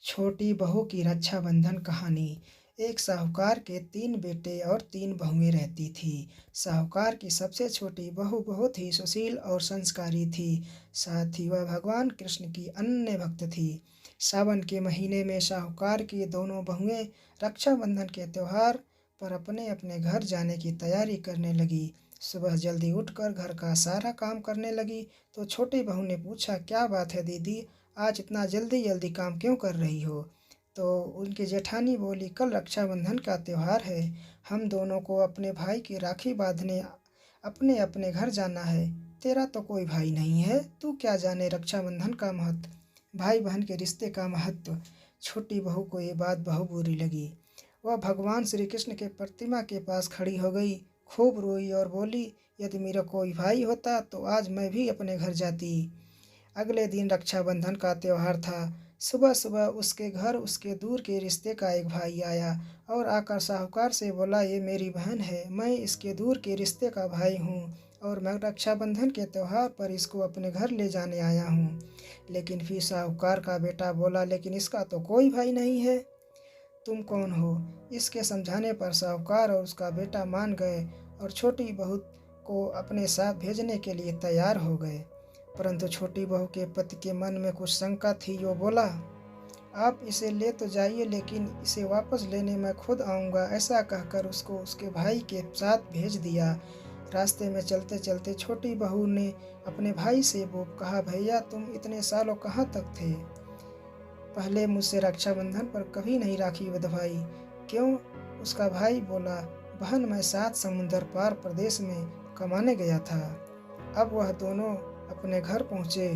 छोटी बहू की रक्षाबंधन कहानी। एक साहूकार के 3 बेटे और 3 बहुएं रहती थी। साहूकार की सबसे छोटी बहू बहुत ही सुशील और संस्कारी थी। साथ ही वह भगवान कृष्ण की अनन्य भक्त थी। सावन के महीने में साहूकार की दोनों बहुएं रक्षाबंधन के त्योहार पर अपने अपने घर जाने की तैयारी करने लगी। सुबह जल्दी उठकर घर का सारा काम करने लगी तो छोटी बहू ने पूछा, क्या बात है दीदी, आज इतना जल्दी जल्दी काम क्यों कर रही हो? तो उनकी जेठानी बोली, कल रक्षाबंधन का त्यौहार है, हम दोनों को अपने भाई की राखी बांधने अपने अपने घर जाना है। तेरा तो कोई भाई नहीं है, तू क्या जाने रक्षाबंधन का महत्व, भाई बहन के रिश्ते का महत्व। छोटी बहू को ये बात बहुत बुरी लगी। वह भगवान श्री कृष्ण के प्रतिमा के पास खड़ी हो गई, खूब रोई और बोली, यदि मेरा कोई भाई होता तो आज मैं भी अपने घर जाती। अगले दिन रक्षाबंधन का त्यौहार था। सुबह सुबह उसके घर उसके दूर के रिश्ते का एक भाई आया और आकर साहूकार से बोला, ये मेरी बहन है, मैं इसके दूर के रिश्ते का भाई हूँ और मैं रक्षाबंधन के त्यौहार पर इसको अपने घर ले जाने आया हूँ। लेकिन फिर साहूकार का बेटा बोला, लेकिन इसका तो कोई भाई नहीं है, तुम कौन हो? इसके समझाने पर साहूकार और उसका बेटा मान गए और छोटी बहू को अपने साथ भेजने के लिए तैयार हो गए। परंतु छोटी बहू के पति के मन में कुछ शंका थी। वो बोला, आप इसे ले तो जाइए, लेकिन इसे वापस लेने मैं खुद आऊँगा। ऐसा कहकर उसको उसके भाई के साथ भेज दिया। रास्ते में चलते चलते छोटी बहू ने अपने भाई से वो कहा, भैया तुम इतने सालों कहाँ तक थे? पहले मुझसे रक्षाबंधन पर कभी नहीं राखी बंधवाई, क्यों? उसका भाई बोला, बहन मैं 7 समुंदर पार प्रदेश में कमाने गया था। अब वह दोनों अपने घर पहुँचे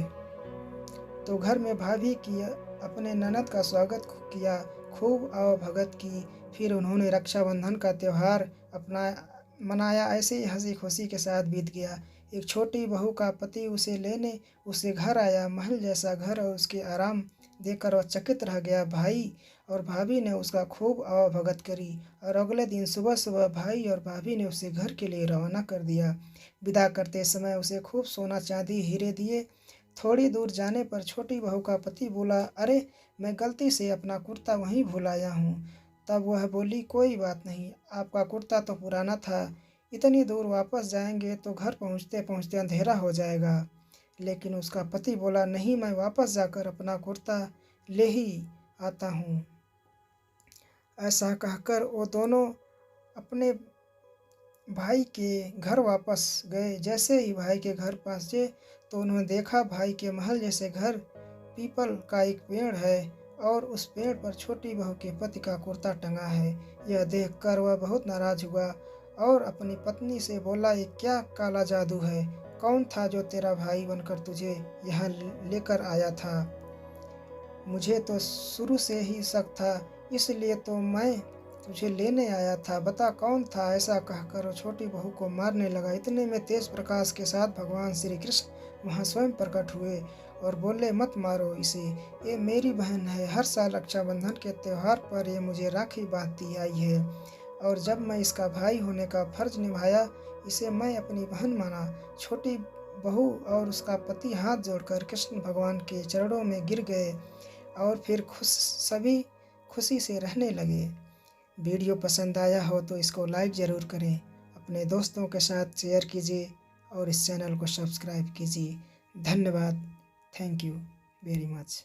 तो घर में भाभी की अपने ननद का स्वागत किया, खूब आवभगत की। फिर उन्होंने रक्षाबंधन का त्यौहार अपना मनाया। ऐसे ही हंसी खुशी के साथ बीत गया। एक छोटी बहू का पति उसे लेने उसके घर आया। महल जैसा घर और उसके आराम देखकर वह चकित रह गया। भाई और भाभी ने उसका खूब आवभगत करी और अगले दिन सुबह सुबह भाई और भाभी ने उसे घर के लिए रवाना कर दिया। विदा करते समय उसे खूब सोना चांदी हीरे दिए। थोड़ी दूर जाने पर छोटी बहू का पति बोला, अरे मैं गलती से अपना कुर्ता वहीं भूल आया हूँ। तब वह बोली, कोई बात नहीं, आपका कुर्ता तो पुराना था, इतनी दूर वापस जाएंगे तो घर पहुँचते पहुँचते अंधेरा हो जाएगा। लेकिन उसका पति बोला, नहीं, मैं वापस जाकर अपना कुर्ता ले ही आता हूँ। ऐसा कहकर वो दोनों अपने भाई के घर वापस गए। जैसे ही भाई के घर पहुँचे तो उन्होंने देखा भाई के महल जैसे घर, पीपल का एक पेड़ है और उस पेड़ पर छोटी बहू के पति का कुर्ता टंगा है। यह देखकर वह बहुत नाराज हुआ और अपनी पत्नी से बोला, ये क्या काला जादू है? कौन था जो तेरा भाई बनकर तुझे यहाँ लेकर आया था? मुझे तो शुरू से ही शक था, इसलिए तो मैं तुझे लेने आया था, बता कौन था? ऐसा कहकर वो छोटी बहू को मारने लगा। इतने में तेज प्रकाश के साथ भगवान श्री कृष्ण वहाँ स्वयं प्रकट हुए और बोले, मत मारो इसे, ये मेरी बहन है। हर साल रक्षाबंधन के त्यौहार पर ये मुझे राखी बांधती आई है और जब मैं इसका भाई होने का फर्ज निभाया, इसे मैं अपनी बहन माना। छोटी बहू और उसका पति हाथ जोड़कर कृष्ण भगवान के चरणों में गिर गए और फिर सभी खुशी से रहने लगे। वीडियो पसंद आया हो तो इसको लाइक ज़रूर करें, अपने दोस्तों के साथ शेयर कीजिए और इस चैनल को सब्सक्राइब कीजिए। धन्यवाद। Thank you very much.